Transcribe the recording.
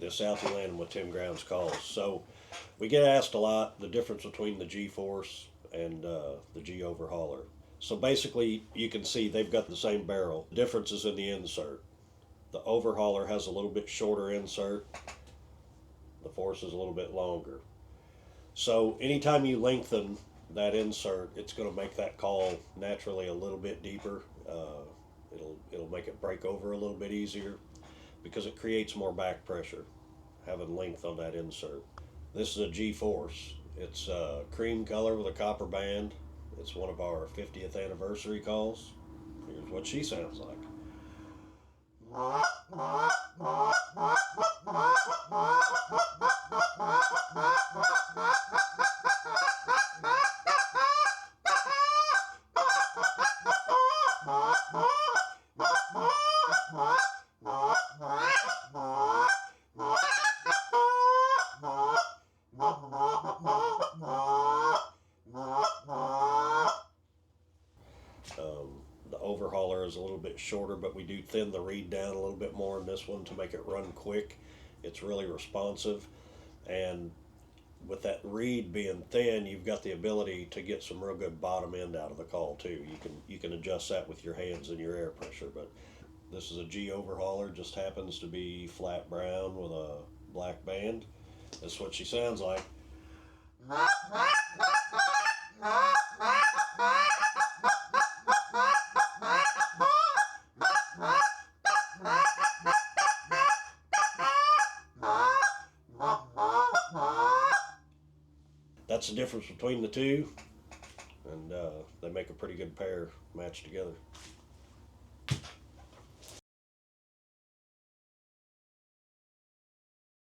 This Altie Lannom with Tim Grounds calls. So we get asked a lot the difference between the G-force and the G-overhauler. So basically you can see they've got the same barrel. The difference is in the insert. The overhauler has a little bit shorter insert. The force is a little bit longer. So anytime you lengthen that insert, it's going to make that call naturally a little bit deeper. It'll make it break over a little bit easier because it creates more back pressure having length on that insert. This is a G-force. It's cream color with a copper band. It's one of our 50th anniversary calls. Here's what she sounds like. The overhauler is a little bit shorter, but we do thin the reed down a little bit more in this one to make it run quick. It's really responsive, and with that reed being thin, you've got the ability to get some real good bottom end out of the call too. You can adjust that with your hands and your air pressure. But this is a G overhauler, just happens to be flat brown with a black band. That's what she sounds like. That's the difference between the two, and they make a pretty good pair matched together.